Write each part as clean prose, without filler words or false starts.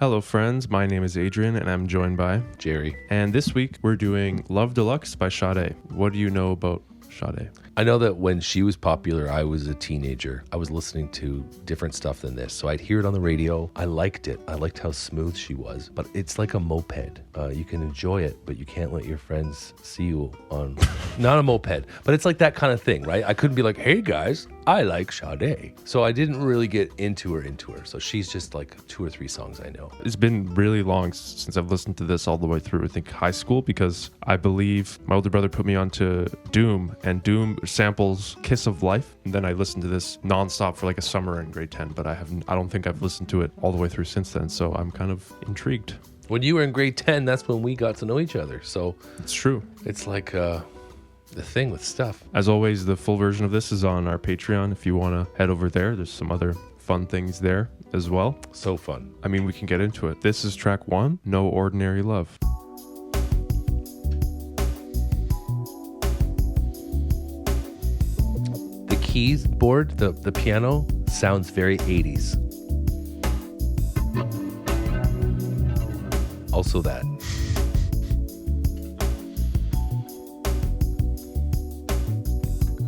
Hello, friends. My name is Adrian, and I'm joined by Jerry. And this week, we're doing Love Deluxe by Sade. What do you know about Sade? I know that when she was popular, I was a teenager. I was listening to different stuff than this. So I'd hear it on the radio. I liked it. I liked how smooth she was. But it's like a moped. You can enjoy it, but you can't let your friends see you on... Not a moped, but it's like that kind of thing, right? I couldn't be like, hey, guys, I like Sade. So I didn't really get into her. So she's just like 2 or 3 songs I know. It's been really long since I've listened to this all the way through, I think, high school, because I believe my older brother put me onto Doom, and Doom samples Kiss of Life. And then I listened to this nonstop for like a summer in grade 10, but I don't think I've listened to it all the way through since then. So I'm kind of intrigued. When you were in grade 10, that's when we got to know each other. So it's true. It's like the thing with stuff. As always, the full version of this is on our Patreon. If you want to head over there, there's some other fun things there as well. So fun. I mean, we can get into it. This is track 1, No Ordinary Love. The keys board, the piano sounds very 80s. Also that.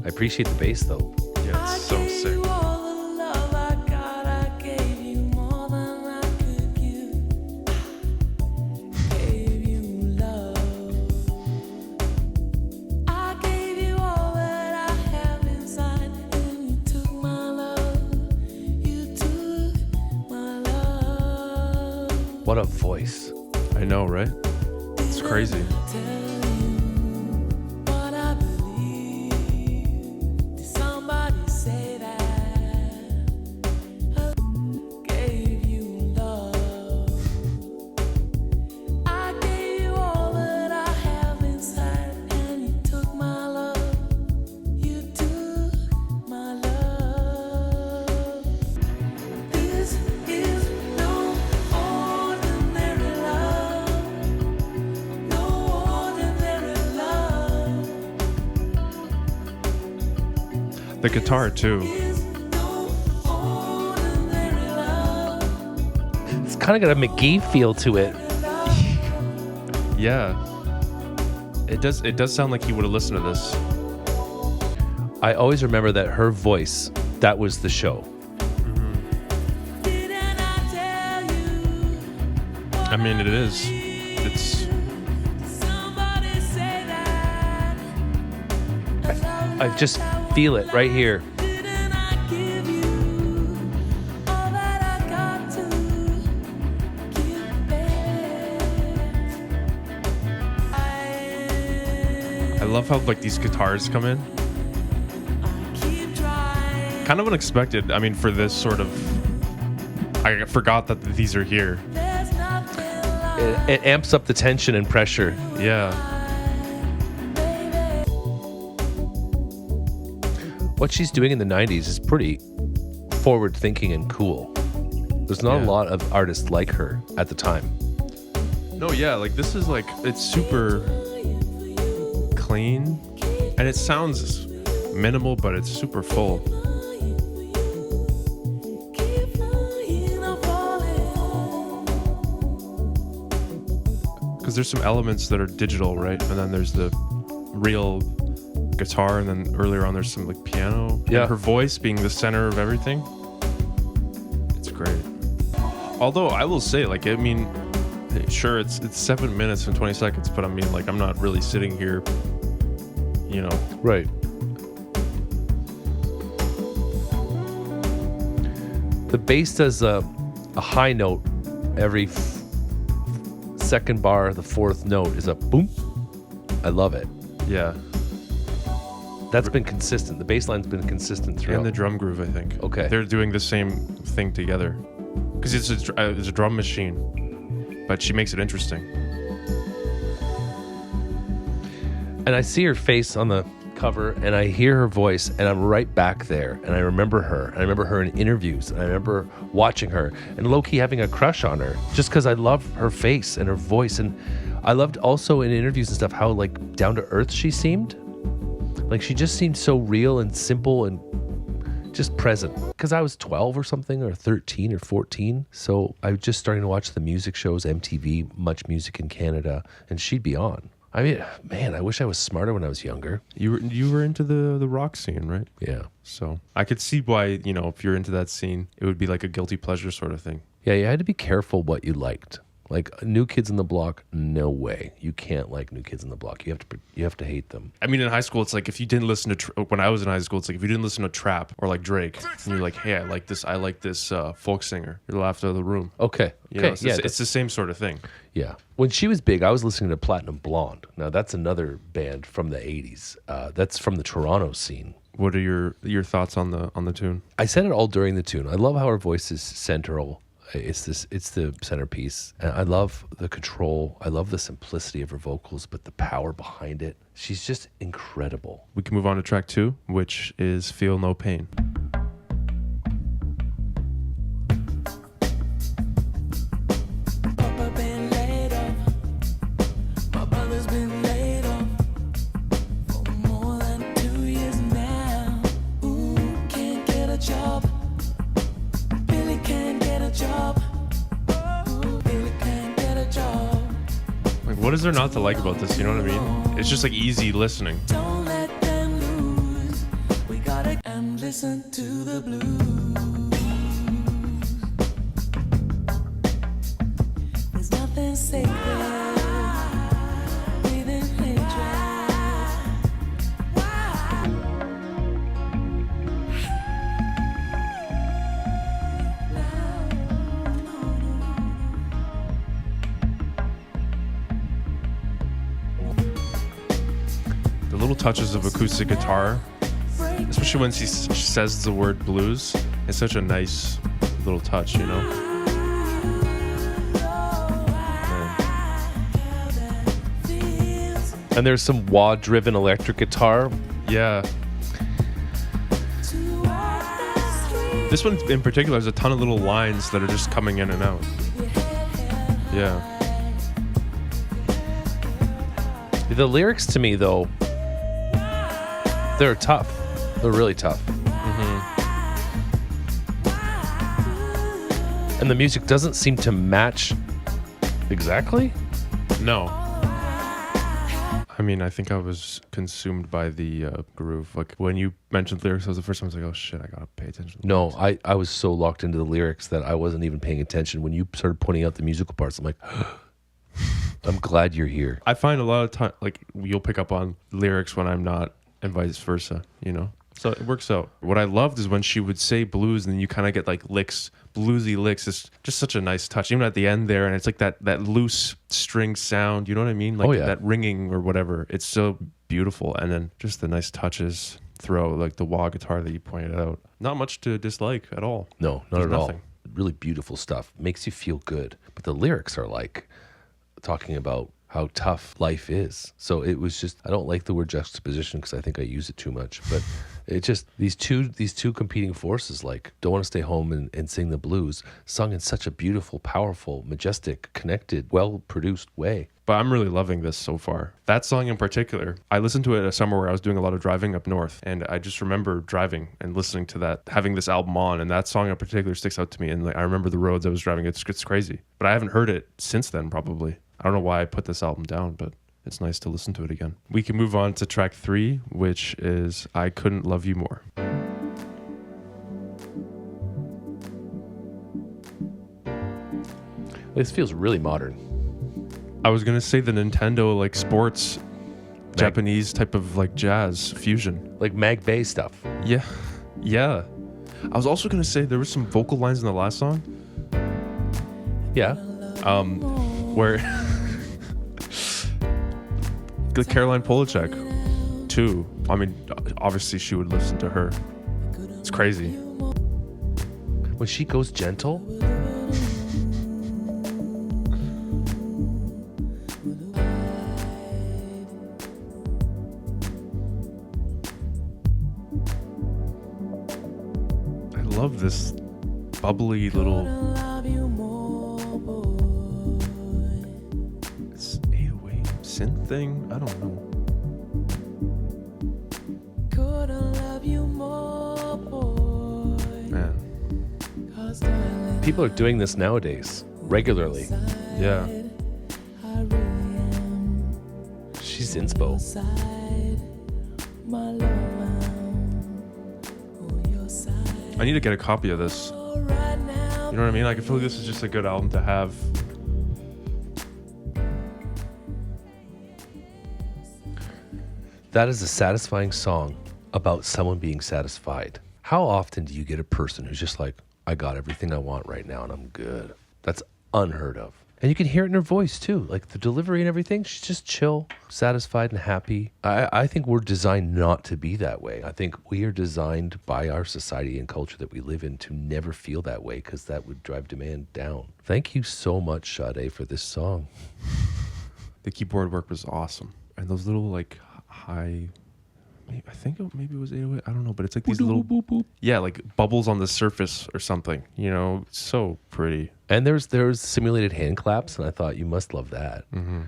I appreciate the bass though. Yeah, it's so sick. What a voice. I know, right? It's crazy. The guitar, too. It's kind of got a McGee feel to it. Yeah. It does sound like he would have listened to this. I always remember that her voice, that was the show. I mean, it is. It's... I just feel it right here. I love how like these guitars come in. Kind of unexpected. I mean, for this sort of... I forgot that these are here. It amps up the tension and pressure. Yeah. What she's doing in the 90s is pretty forward-thinking and cool. There's not a lot of artists like her at the time. No, yeah, like this is like, it's super clean, and it sounds minimal, but it's super full. Because there's some elements that are digital, right? And then there's the real guitar, and then earlier on there's some like piano. Yeah. And her voice being the center of everything. It's great. Although I will say, like, I mean, sure, it's 7 minutes and 20 seconds, but I mean, like, I'm not really sitting here, you know. Right. The bass does a high note every second bar. The fourth note is a boom. I love it. Yeah. That's been consistent. The bass line's been consistent throughout. And the drum groove, I think. Okay. They're doing the same thing together. Because it's a drum machine, but she makes it interesting. And I see her face on the cover, and I hear her voice, and I'm right back there. And I remember her. And I remember her in interviews. And I remember watching her and low-key having a crush on her just because I love her face and her voice. And I loved also in interviews and stuff how, like, down-to-earth she seemed. Like, she just seemed so real and simple, and just present. Because I was 12 or something, or 13 or 14. So I was just starting to watch the music shows, MTV, Much Music in Canada, and she'd be on. I mean, man, I wish I was smarter when I was younger. You were into the rock scene, right? Yeah. So I could see why, if you're into that scene, it would be like a guilty pleasure sort of thing. Yeah, you had to be careful what you liked. Like New Kids on the Block, no way. You can't like New Kids on the Block. You have to hate them. I mean, in high school, it's like if you didn't listen to when I was in high school, it's like if you didn't listen to trap or like Drake, and you're like, hey, I like this folk singer, you're laughed out of the room. Okay. It's the same sort of thing. Yeah. When she was big, I was listening to Platinum Blonde. Now that's another band from the 80s. That's from the Toronto scene. What are your thoughts on the tune? I said it all during the tune. I love how her voice is central. It's the centerpiece. And I love the control. I love the simplicity of her vocals, but the power behind it. She's just incredible. We can move on to track 2, which is Feel No Pain. What is there not to like about this? You know what I mean? It's just like easy listening. Don't let them lose. We gotta and listen to the blues. There's nothing sacred. Breathing Little touches of acoustic guitar, especially when she says the word blues. It's such a nice little touch, you know? And there's some wah-driven electric guitar. Yeah. This one in particular has a ton of little lines that are just coming in and out. Yeah. The lyrics to me, though, they're tough. They're really tough. And the music doesn't seem to match exactly. No. I mean, I think I was consumed by the groove. Like when you mentioned lyrics, that was the first time I was like, oh shit, I gotta pay attention. No, I was so locked into the lyrics that I wasn't even paying attention. When you started pointing out the musical parts, I'm like, I'm glad you're here. I find a lot of time, like you'll pick up on lyrics when I'm not, and vice versa, you know? So it works out. What I loved is when she would say blues and then you kind of get like licks, bluesy licks. It's just such a nice touch. Even at the end there, and it's like that loose string sound, you know what I mean? Like that ringing or whatever. It's so beautiful. And then just the nice touches throughout, like the wah guitar that you pointed out. Not much to dislike at all. No, not at all. Really beautiful stuff. Makes you feel good. But the lyrics are like talking about how tough life is. So it was just, I don't like the word juxtaposition because I think I use it too much, but it just, these two competing forces, like don't want to stay home and sing the blues, sung in such a beautiful, powerful, majestic, connected, well-produced way. But I'm really loving this so far. That song in particular, I listened to it a summer where I was doing a lot of driving up north, and I just remember driving and listening to that, having this album on, and that song in particular sticks out to me. And like, I remember the roads I was driving. It's crazy. But I haven't heard it since then, probably. I don't know why I put this album down, but it's nice to listen to it again. We can move on to track 3, which is I Couldn't Love You More. This feels really modern. I was going to say the Nintendo, like sports, Japanese type of like jazz fusion. Like Mag Bay stuff. Yeah. Yeah. I was also going to say there were some vocal lines in the last song. Yeah. Where Caroline Polachek too. I mean, obviously she would listen to her. It's crazy. When she goes gentle. I love this bubbly little. Synth thing? I don't know. Couldn't love you more, boy. People are doing this nowadays regularly. Yeah. I really am. She's inspo. Side, my love, on your side. I need to get a copy of this. Right now, You know what I mean? Like, I feel like this is just a good album to have. That is a satisfying song about someone being satisfied. How often do you get a person who's just like, I got everything I want right now and I'm good? That's unheard of. And you can hear it in her voice too. Like the delivery and everything. She's just chill, satisfied, and happy. I think we're designed not to be that way. I think we are designed by our society and culture that we live in to never feel that way because that would drive demand down. Thank you so much, Sade, for this song. The keyboard work was awesome. And those little, like, high... I think maybe it was 808. I don't know, but it's like these little... Yeah, like bubbles on the surface or something. You know, so pretty. And there's simulated hand claps, and I thought you must love that. Mm-hmm.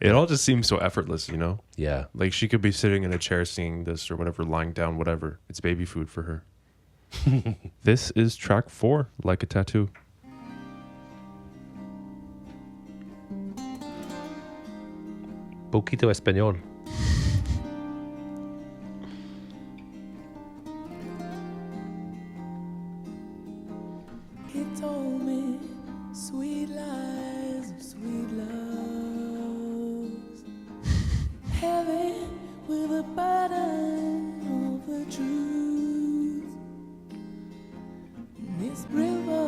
It all just seems so effortless, you know? Yeah. Like she could be sitting in a chair singing this or whatever, lying down, whatever. It's baby food for her. This is track 4, Like a Tattoo. Poquito español. he told me sweet lies of sweet loves, heavy with a burden of the truth. This river,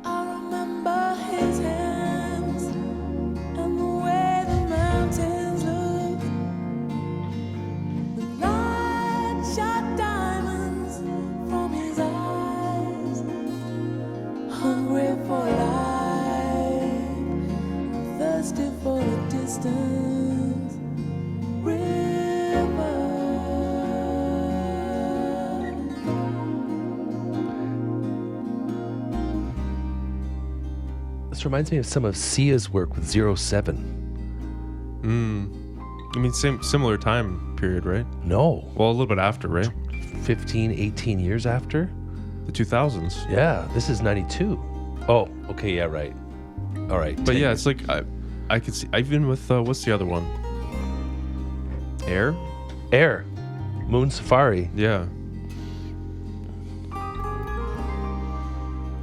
I remember his hands and the way the mountains looked. The light shot diamonds from his eyes, hungry for life, thirsty for a distant river. This reminds me of some of Sia's work with 07. I mean, similar time period, right? No. Well, a little bit after, right? 15, 18 years after? The 2000s. Yeah, this is 92. Oh, okay, yeah, right. All right. But yeah, it's like, I could see, even with, what's the other one? Air? Air. Moon Safari. Yeah.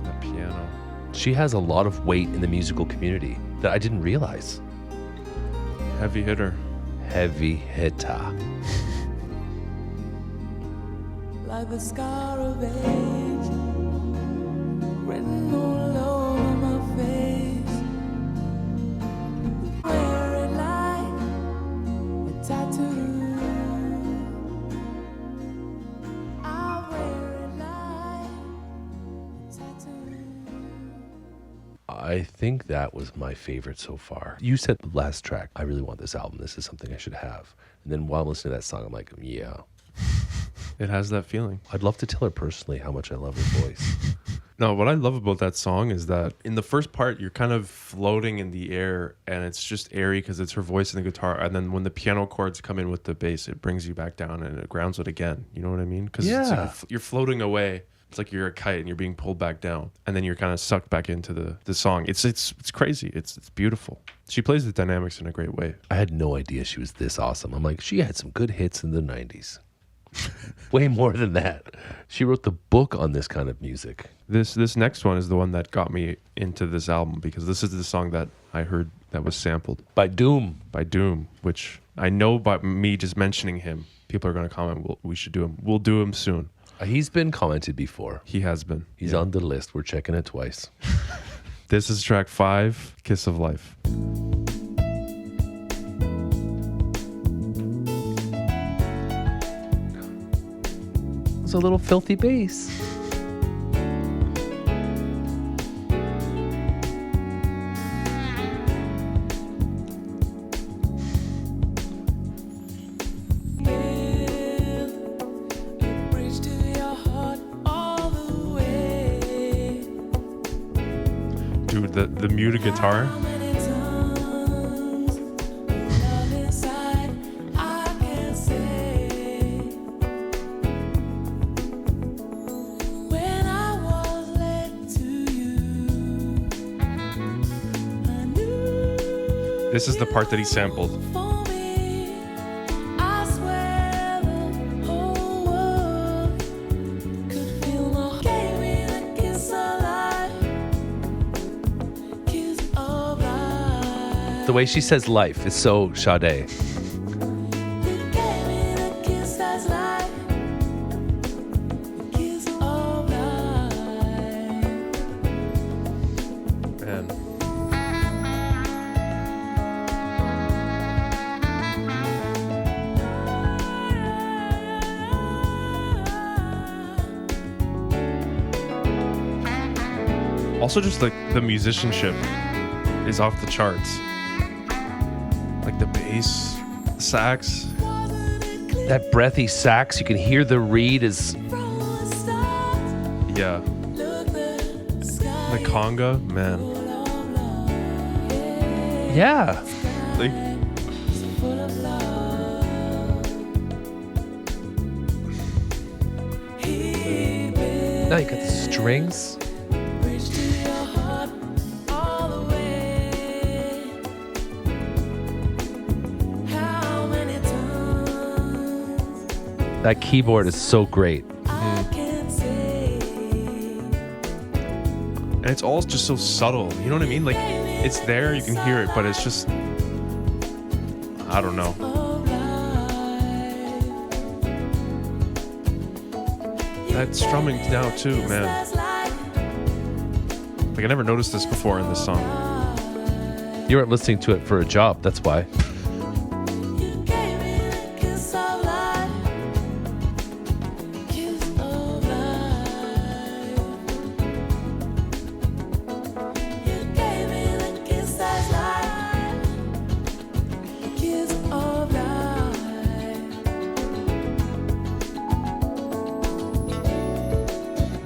That piano. She has a lot of weight in the musical community that I didn't realize. Heavy hitter. Heavy hitter. Like the scar of age, written all over my face. Wear it like a tattoo. I wear it like a tattoo. I think that was my favorite so far. You said the last track, I really want this album. This is something I should have. And then while I'm listening to that song, I'm like, yeah. It has that feeling. I'd love to tell her personally how much I love her voice. No, what I love about that song is that in the first part, you're kind of floating in the air and it's just airy because it's her voice and the guitar. And then when the piano chords come in with the bass, it brings you back down and it grounds it again. You know what I mean? Because Yeah. you're floating away. It's like you're a kite and you're being pulled back down. And then you're kind of sucked back into the song. It's crazy. It's beautiful. She plays the dynamics in a great way. I had no idea she was this awesome. I'm like, she had some good hits in the 90s. Way more than that. She wrote the book on this kind of music. This next one is the one that got me into this album because this is the song that I heard that was sampled By Doom. by Doom, which I know by me just mentioning him, people are going to comment, we should do him. We'll do him soon. He's been commented before. He has been. He's on the list. We're checking it twice. This is track 5, Kiss of Life. It's a little filthy bass. Dude, the muted guitar. This is the part that he sampled. For me, I swear the whole world could feel my gave me the kiss of life, kiss of life. The way she says life is so Sade. You gave me the kiss that's life, the kiss of life. Man. Also, just like the musicianship is off the charts. Like the bass, sax. That breathy sax, you can hear the reed is... Yeah. The conga, man. Yeah. Like, Now you got the strings. That keyboard is so great. and it's all just so subtle. You know what I mean? Like, it's there, you can hear it, but it's just, I don't know. That strumming now too, man. Like, I never noticed this before in this song. You weren't listening to it for a job, that's why.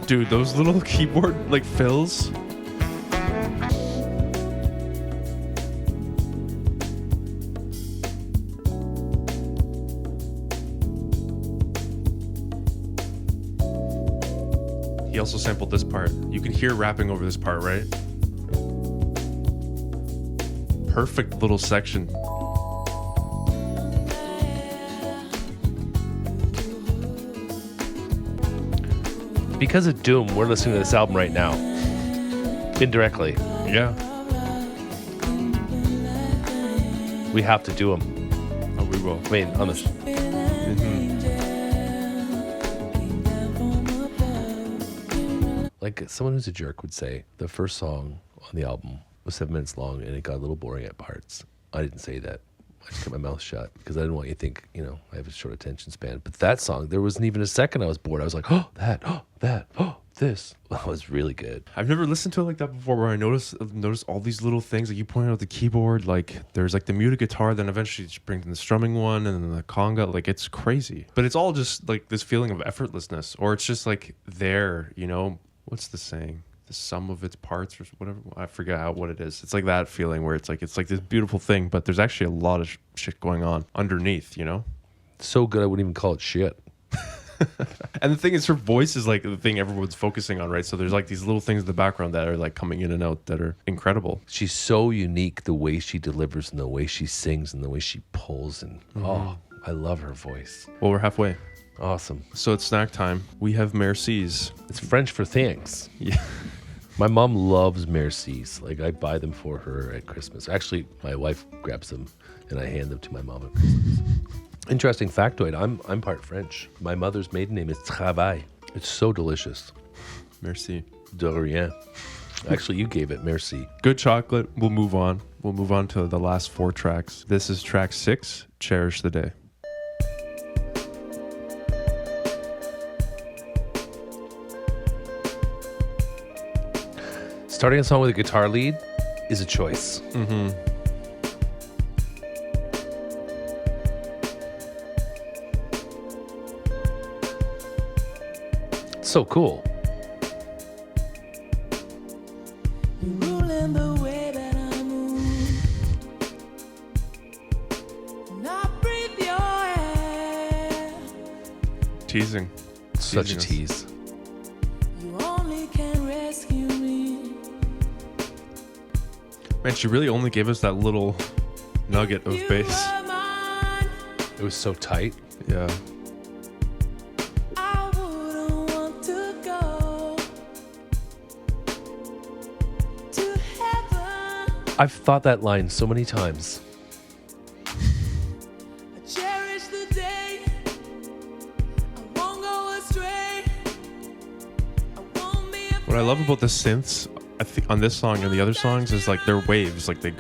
Dude, those little keyboard like fills. He also sampled this part. You can hear rapping over this part, right? Perfect little section. Because of Doom, we're listening to this album right now. Indirectly. Yeah. We have to do them. Oh, we will. I mean, on this. Like someone who's a jerk would say, the first song on the album was 7 minutes long and it got a little boring at parts. I didn't say that. I just kept my mouth shut because I didn't want you to think, you know, I have a short attention span. But that song, there wasn't even a second I was bored. I was like, oh, that, oh, this. That was really good. I've never listened to it like that before, where I notice all these little things. Like you pointed out the keyboard, like there's like the muted guitar, then eventually it brings in the strumming one and then the conga. Like it's crazy. But it's all just like this feeling of effortlessness, or it's just like there, you know, what's the saying? The sum of its parts or whatever. I forget what it is. It's like that feeling where it's like this beautiful thing, but there's actually a lot of shit going on underneath, you know? So good, I wouldn't even call it shit. And the thing is, her voice is like the thing everyone's focusing on, right? So there's like these little things in the background that are like coming in and out that are incredible. She's so unique, the way she delivers and the way she sings and the way she pulls. And oh, I love her voice. Well, we're halfway. Awesome. So it's snack time. We have Mercies. It's French for thanks. Yeah. My mom loves Mercies. Like, I buy them for her at Christmas. Actually, my wife grabs them and I hand them to my mom at Christmas. Interesting factoid, I'm part French. My mother's maiden name is Travail. It's so delicious. Merci. De rien. Actually, you gave it merci. Good chocolate. We'll move on. We'll move on to the last 4 tracks. This is track 6, Cherish the Day. Starting a song with a guitar lead is a choice. Mm-hmm. So cool. Ruling the way that I move, and I breathe your air. Teasing. Such a Teasing us. tease. You only can rescue me. Man, she really only gave us that little nugget of bass. It was so tight. Yeah. I wouldn't want to go to heaven. I've thought that line so many times. I cherish the day. I won't go astray. I won't be What I love about the synths, I think on this song and the other songs, is like they're waves. Like they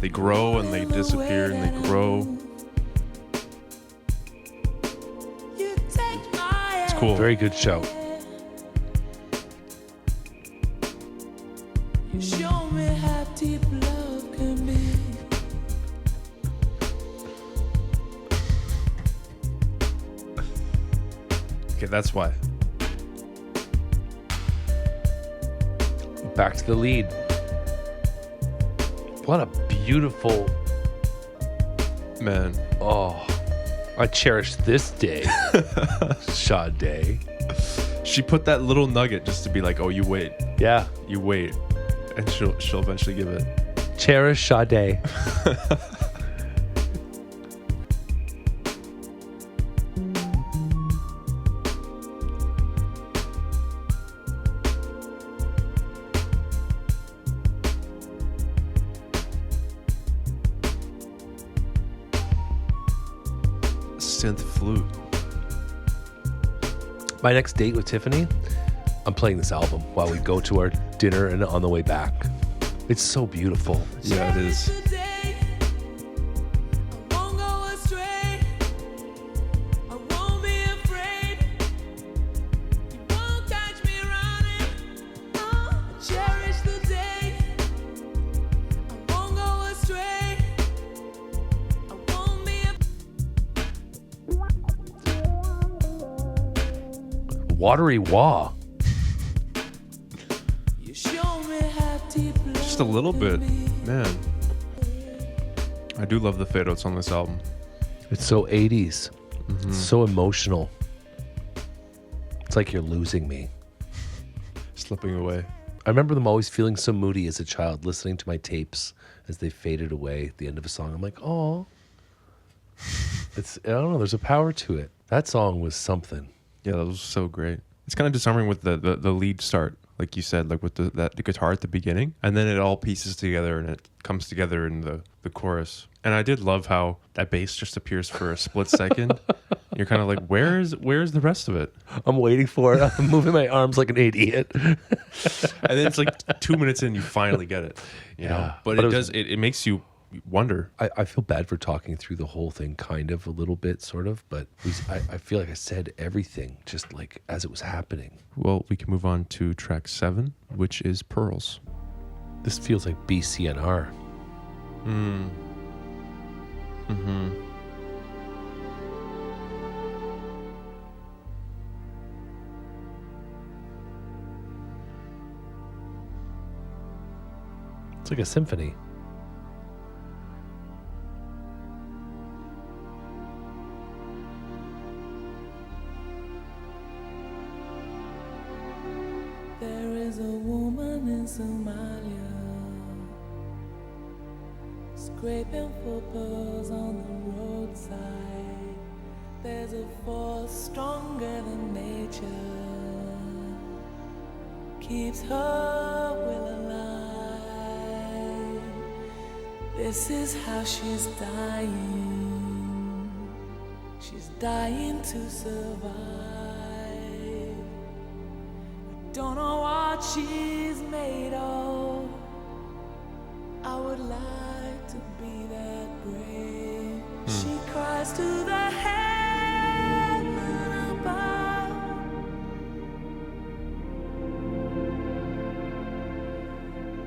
grow and they disappear and they grow. It's cool. Very good shout. You show me how deep love can be. Okay, that's why. Back to the lead. What a beautiful. Man. Oh, I cherish this day. Sade. She put that little nugget just to be like, oh, you wait. Yeah. You wait. And she'll eventually give it. Cherish Sade. Synth flute. My next date with Tiffany, I'm playing this album while we go to our dinner and on the way back. It's so beautiful. Yeah, it is. The day. I won't go astray. I won't be afraid. You won't catch me running. I cherish the day. I won't go astray. I won't be Watery Wah. You show me how deep love Just a little bit. can be. Man. I do love the fade outs on this album. It's so 80s. It's so emotional. It's like you're losing me. Slipping away. I remember them always feeling so moody as a child, listening to my tapes as they faded away at the end of a song. I'm like, oh. It's, I don't know, there's a power to it. That song was something. Yeah, that was so great. It's kind of disarming with the lead start, like you said, like with the guitar at the beginning, and then it all pieces together and it comes together in the chorus. And I did love how that bass just appears for a split second. You're kind of like, where's the rest of it? I'm waiting for it. I'm moving my arms like an idiot. And then it's like 2 minutes in, you finally get it. You know? Yeah. But But it it was- does. It makes you wonder. I feel bad for talking through the whole thing, kind of, a little bit, sort of, but I feel like I said everything just like as it was happening. Well, we can move on to track 7, which is Pearls. This feels like BCNR. It's like a symphony. There is a woman in Somalia scraping for pearls on the roadside. There's a force stronger than nature, keeps her will alive. This is how she's dying. She's dying to survive. Don't know what she's made of. I would like to be that brave. She cries to the heaven above.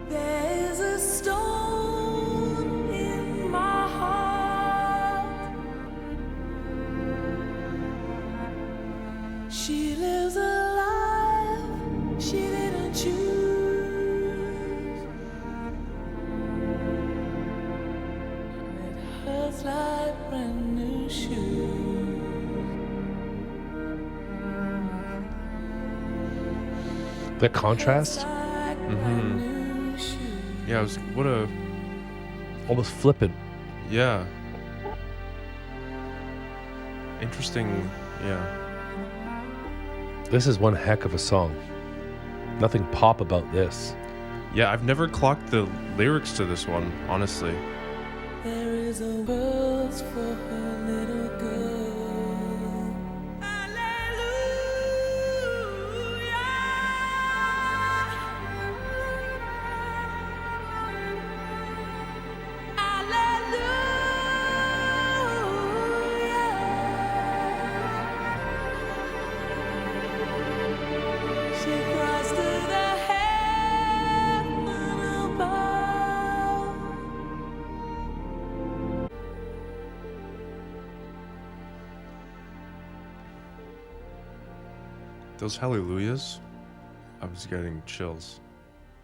There's a stone in my heart. She lives a life she didn't choose. It hurts like brand new shoes. The contrast, Like brand new shoes. Yeah, it was what a almost flippant. Yeah. Interesting. Yeah. This is one heck of a song. Nothing pop about this. Yeah, I've never clocked the lyrics to this one, honestly. There is a world for her little girl. She cries to the heaven above. Those hallelujahs, I was getting chills.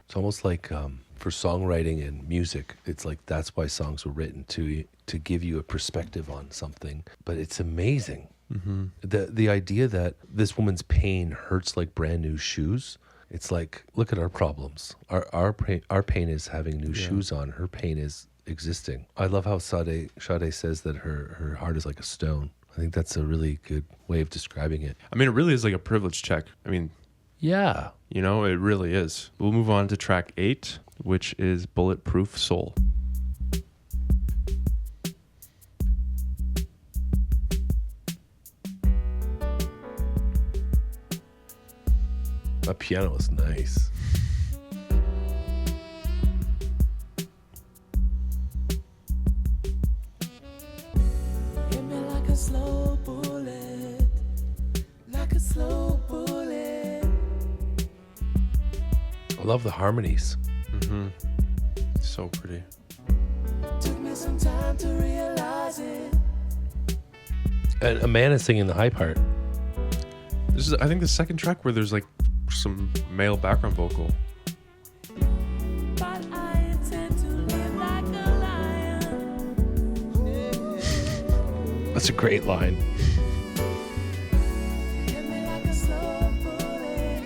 It's almost like for songwriting and music, it's like that's why songs were written to give you a perspective on something. But it's amazing. Mm-hmm. The idea that this woman's pain hurts like brand new shoes. It's like, look at our problems. Our pain is having new shoes on. Her pain is existing. I love how Sade says that her heart is like a stone. I think that's a really good way of describing it. I mean, it really is like a privilege check. I mean, Yeah. you know, it really is. We'll move on to track 8, which is Bulletproof Soul. That piano is nice. Hit me like a slow bullet, like a slow bullet. I love the harmonies. Mm-hmm. So pretty. Took me some time to realize it. And a man is singing the high part. This is, I think, the second track where there's like some male background vocal. But I intend to live like a lion. That's a great line. Hit me like a slow bullet.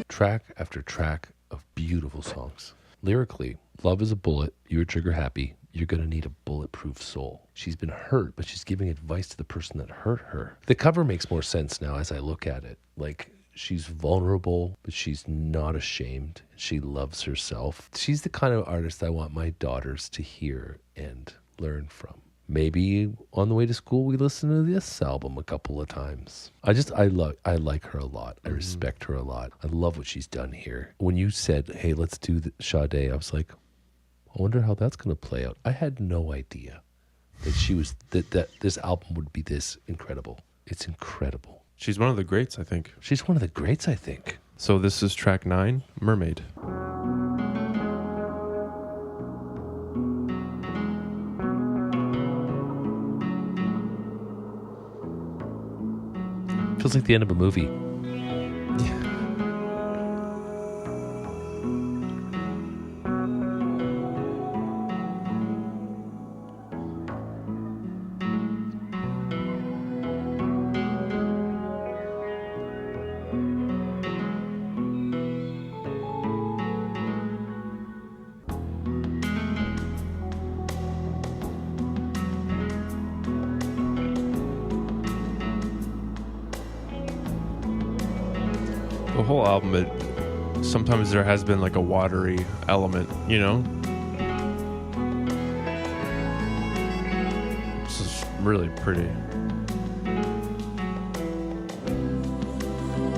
Track after track of beautiful songs. Lyrically, Love is a Bullet, You're Trigger Happy, You're Gonna Need a Bulletproof Soul. She's been hurt, but she's giving advice to the person that hurt her. The cover makes more sense now as I look at it. Like, she's vulnerable, but she's not ashamed. She loves herself. She's the kind of artist I want my daughters to hear and learn from. Maybe on the way to school, we listen to this album a couple of times. I like her a lot. I respect her a lot. I love what she's done here. When you said, hey, let's do the Sade, I was like, I wonder how that's going to play out. I had no idea that this album would be this incredible. It's incredible. She's one of the greats, I think. She's one of the greats, I think. So this is track 9, Mermaid. Feels like the end of a movie. The whole album, sometimes there has been like a watery element, you know? This is really pretty.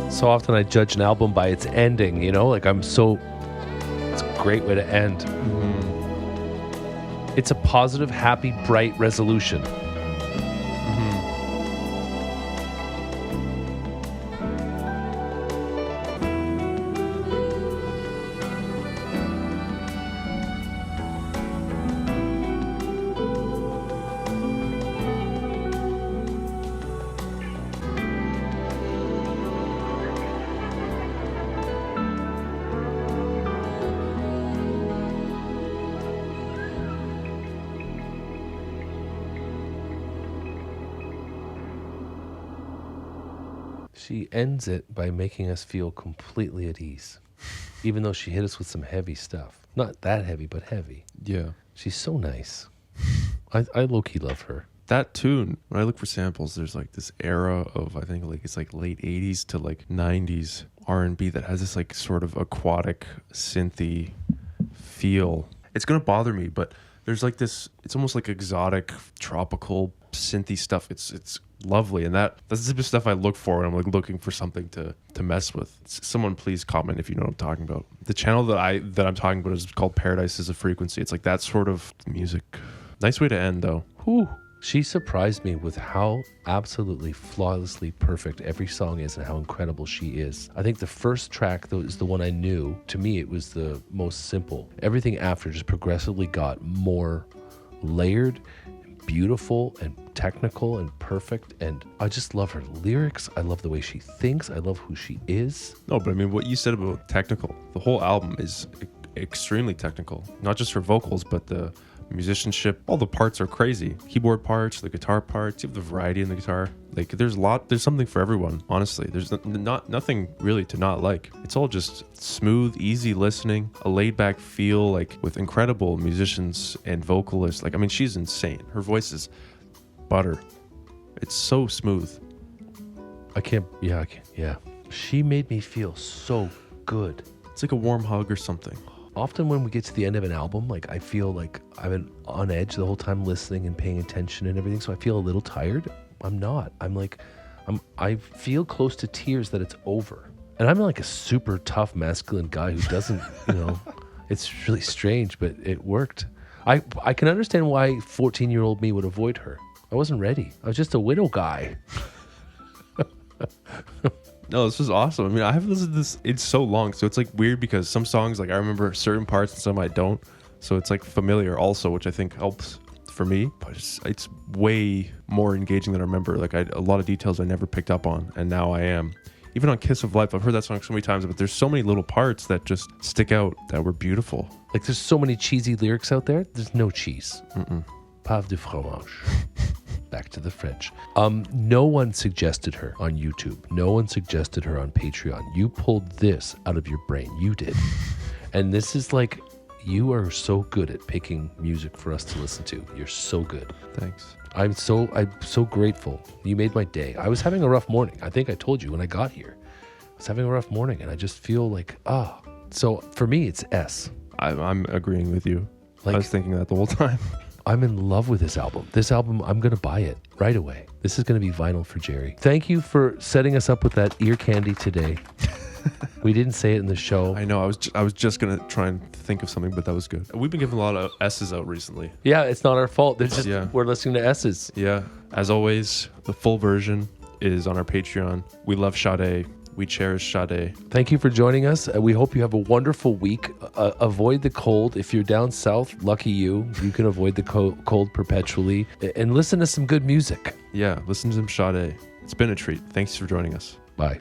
So often I judge an album by its ending, you know? Like it's a great way to end. It's a positive, happy, bright resolution. She ends it by making us feel completely at ease, even though she hit us with some heavy stuff. Not that heavy, but heavy. Yeah. She's so nice. I low-key love her. That tune, when I look for samples, there's like this era of, I think like it's like late 80s to like 90s R&B that has this like sort of aquatic synthy feel. It's going to bother me, but there's like this, it's almost like exotic tropical synthy stuff. It's lovely, and that's the type of stuff I look for when I'm like looking for something to mess with. Someone please comment if you know what I'm talking about. The channel that I'm talking about is called Paradise is a Frequency. It's like that sort of music. Nice way to end though. Whew. She surprised me with how absolutely flawlessly perfect every song is and how incredible she is. I think the first track, though, is the one I knew. To me, it was the most simple. Everything after just progressively got more layered, and beautiful, and technical, and perfect. And I just love her lyrics. I love the way she thinks. I love who she is. No, but I mean, what you said about technical, the whole album is extremely technical. Not just her vocals, but the musicianship. All the parts are crazy. Keyboard parts, the guitar parts. You have the variety in the guitar. Like there's something for everyone. Honestly, there's nothing really to not like. It's all just smooth, easy listening, a laid back feel, like with incredible musicians and vocalists. Like I mean, she's insane. Her voice is butter. It's so smooth. Yeah. She made me feel so good. It's like a warm hug or something. Often when we get to the end of an album, like I feel like I've been on edge the whole time listening and paying attention and everything. So I feel a little tired. I'm not. I feel close to tears that it's over. And I'm like a super tough masculine guy who doesn't, it's really strange, but it worked. I can understand why 14-year-old me would avoid her. I wasn't ready. I was just a widow guy. No, this was awesome. I mean, I haven't listened to this in so long, so it's like weird because some songs, like I remember certain parts and some I don't. So it's like familiar also, which I think helps for me. But it's way more engaging than I remember. Like a lot of details I never picked up on, and now I am. Even on Kiss of Life, I've heard that song so many times, but there's so many little parts that just stick out that were beautiful. Like there's so many cheesy lyrics out there. There's no cheese. Pas de fromage. Back to the French. No one suggested her on YouTube. No one suggested her on Patreon. You pulled this out of your brain. You did. And this is like, you are so good at picking music for us to listen to. You're so good. Thanks. I'm so grateful. You made my day. I was having a rough morning. I think I told you when I got here. I was having a rough morning and I just feel like, So for me, it's S. I'm agreeing with you. Like, I was thinking that the whole time. I'm in love with this album. This album, I'm going to buy it right away. This is going to be vinyl for Jerry. Thank you for setting us up with that ear candy today. We didn't say it in the show. I know. I was just going to try and think of something, but that was good. We've been giving a lot of S's out recently. Yeah, it's not our fault. They're just, we're listening to S's. Yeah. As always, the full version is on our Patreon. We love Sade. We cherish Sade. Thank you for joining us. We hope you have a wonderful week. Avoid the cold. If you're down south, lucky you. You can avoid the cold perpetually. And listen to some good music. Yeah, listen to some Sade. It's been a treat. Thanks for joining us. Bye.